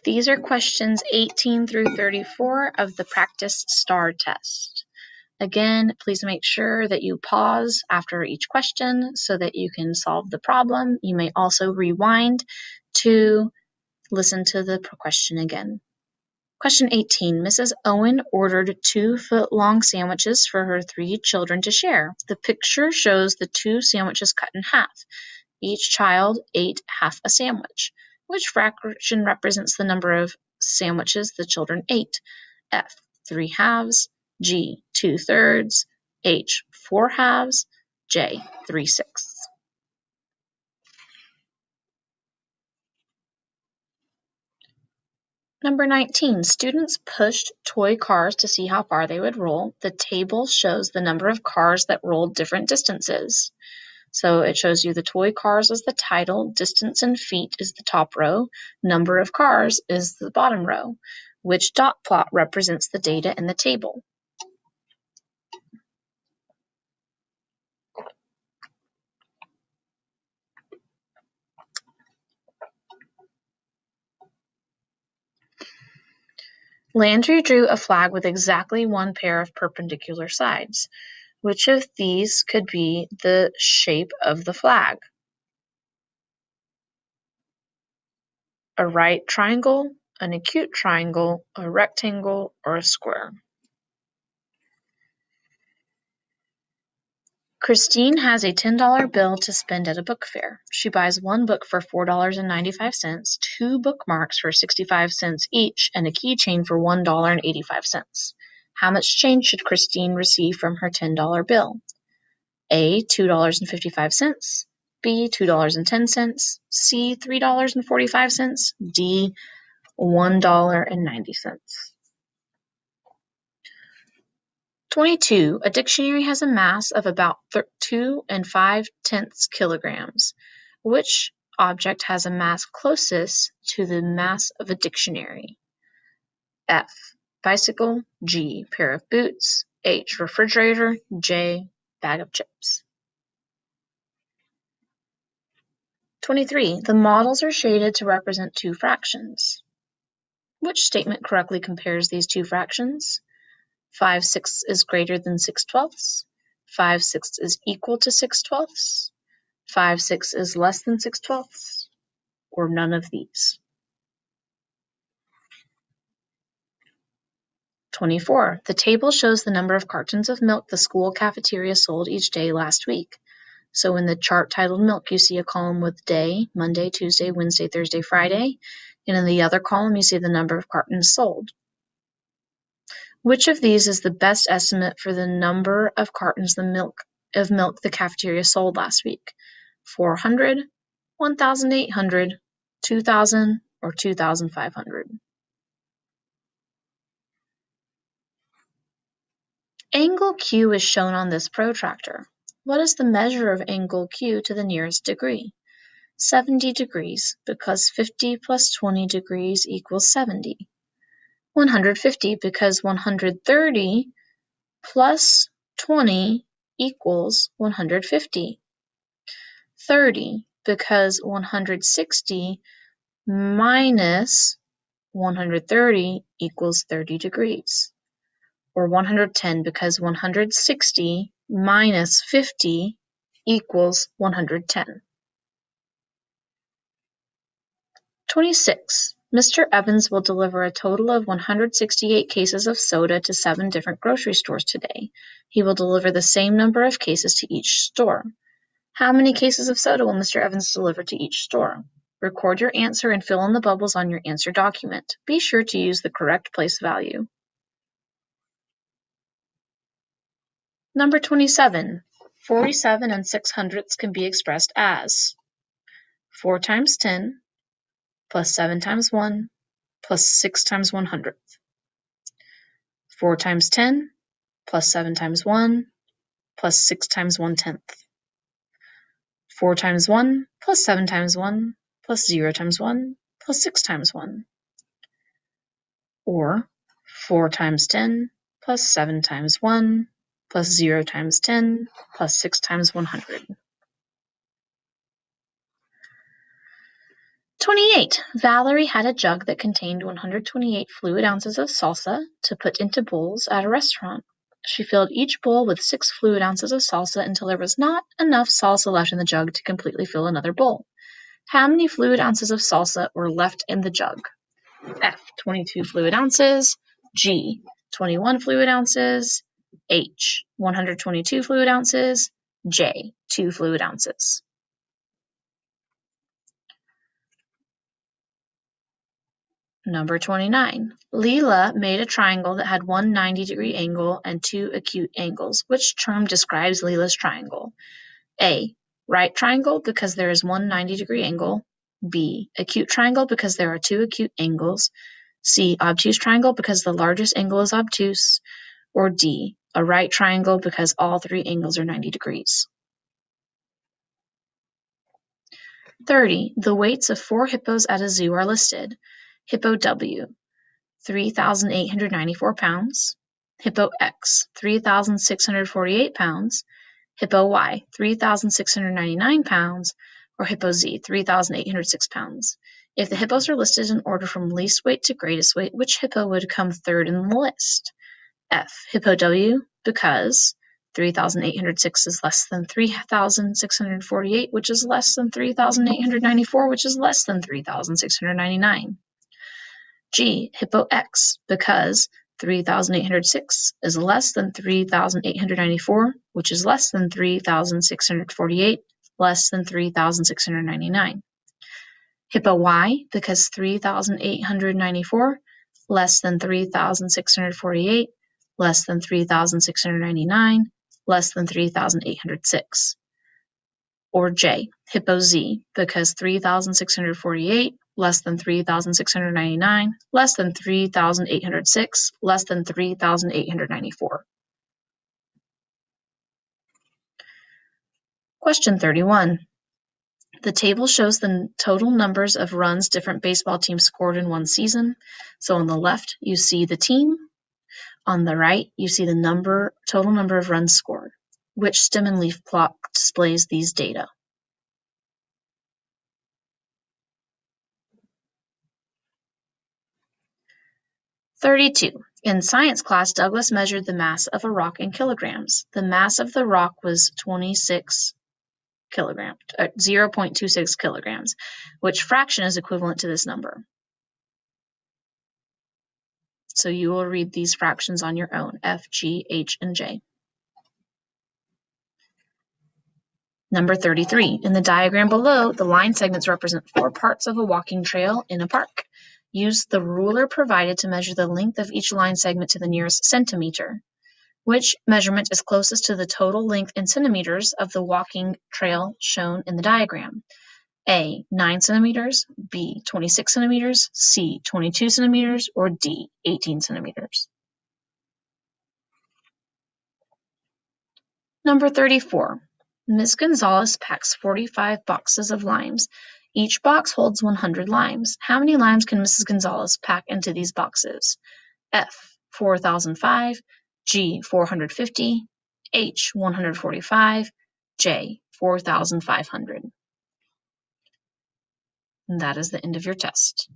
These are questions 18 through 34 of the practice STAR test. Again, please make sure that you pause after each question so that you can solve the problem. You may also rewind to listen to the question again. Question 18. Mrs. Owen ordered 2-foot-long sandwiches for her 3 children to share. The picture shows the 2 sandwiches cut in half. Each child ate half a sandwich. Which fraction represents the number of sandwiches the children ate? F. 3 halves. G. 2/3. H. 4 halves. J. 3/6. Number 19, students pushed toy cars to see how far they would roll. The table shows the number of cars that rolled different distances. So it shows you the toy cars as the title, distance in feet is the top row, number of cars is the bottom row. Which dot plot represents the data in the table? Landry drew a flag with exactly 1 pair of perpendicular sides. Which of these could be the shape of the flag? A right triangle, an acute triangle, a rectangle, or a square? Christine has a $10 bill to spend at a book fair. She buys 1 book for $4.95, 2 bookmarks for 65 cents each, and a keychain for $1.85. How much change should Christine receive from her $10 bill? A. $2.55, B. $2.10, C. $3.45, D. $1.90. 22. A dictionary has a mass of about 2 5/10 kilograms. Which object has a mass closest to the mass of a dictionary? F. Bicycle. G. Pair of boots. H. Refrigerator. J. Bag of chips. 23. The models are shaded to represent 2 fractions. Which statement correctly compares these 2 fractions? 5/6 is greater than 6/12. 5/6 is equal to 6/12. 5/6 is less than 6/12. Or none of these. 24. The table shows the number of cartons of milk the school cafeteria sold each day last week. So in the chart titled Milk, you see a column with day, Monday, Tuesday, Wednesday, Thursday, Friday. And in the other column, you see the number of cartons sold. Which of these is the best estimate for the number of cartons of milk the cafeteria sold last week? 400, 1,800, 2,000, or 2,500? Angle Q is shown on this protractor. What is the measure of angle Q to the nearest degree? 70 degrees, because 50 plus 20 degrees equals 70. 150, because 130 plus 20 equals 150. 30, because 160 minus 130 equals 30 degrees. Or 110, because 160 minus 50 equals 110. 26. Mr. Evans will deliver a total of 168 cases of soda to 7 different grocery stores today. He will deliver the same number of cases to each store. How many cases of soda will Mr. Evans deliver to each store? Record your answer and fill in the bubbles on your answer document. Be sure to use the correct place value. Number 27. 47 and 6/100ths can be expressed as 4 times 10 plus 7 times 1 plus 6 times 100th. 4 times 10 plus 7 times 1 plus 6 times 1/10. 4 times 1 plus 7 times 1 plus 0 times 1 plus 6 times 1. Or 4 times 10 plus 7 times 1 plus 0 times 10 plus 6 times 100. 28. Valerie had a jug that contained 128 fluid ounces of salsa to put into bowls at a restaurant. She filled each bowl with 6 fluid ounces of salsa until there was not enough salsa left in the jug to completely fill another bowl. How many fluid ounces of salsa were left in the jug? F. 22 fluid ounces. G. 21 fluid ounces. H. 122 fluid ounces. J. 2 fluid ounces. Number 29. Leela made a triangle that had one 90-degree angle and 2 acute angles. Which term describes Leela's triangle? A. Right triangle because there is one 90-degree angle. B. Acute triangle because there are 2 acute angles. C. Obtuse triangle because the largest angle is obtuse. Or D. A right triangle because all 3 angles are 90 degrees. 30. The weights of 4 hippos at a zoo are listed. Hippo W, 3,894 pounds. Hippo X, 3,648 pounds. Hippo Y, 3,699 pounds. Or Hippo Z, 3,806 pounds. If the hippos are listed in order from least weight to greatest weight, which hippo would come third in the list? F. Hippo W, because 3,806 is less than 3,648, which is less than 3,894, which is less than 3,699. G. Hippo X, because 3,806 is less than 3,894, which is less than 3,648, less than 3,699. Hippo Y, because 3,894 less than 3,648, less than 3,699, less than 3,806. Or J. Hippo Z, because 3,648 less than 3,699, less than 3,806, less than 3,894. Question 31. The table shows the total numbers of runs different baseball teams scored in one season. So on the left, you see the team. On the right, you see the total number of runs scored. Which stem and leaf plot displays these data? (32) In science class, Douglas measured the mass of a rock in kilograms. The mass of the rock was 0.26 kilograms. Which fraction is equivalent to this number? So you will read these fractions on your own, F, G, H, and J. Number 33. In the diagram below, the line segments represent 4 parts of a walking trail in a park. Use the ruler provided to measure the length of each line segment to the nearest centimeter. Which measurement is closest to the total length in centimeters of the walking trail shown in the diagram? A, 9 centimeters, B, 26 centimeters, C, 22 centimeters, or D, 18 centimeters. Number 34. Ms. Gonzalez packs 45 boxes of limes. Each box holds 100 limes. How many limes can Mrs. Gonzalez pack into these boxes? F, 4,005, G, 450, H, 145, J, 4,500. And that is the end of your test.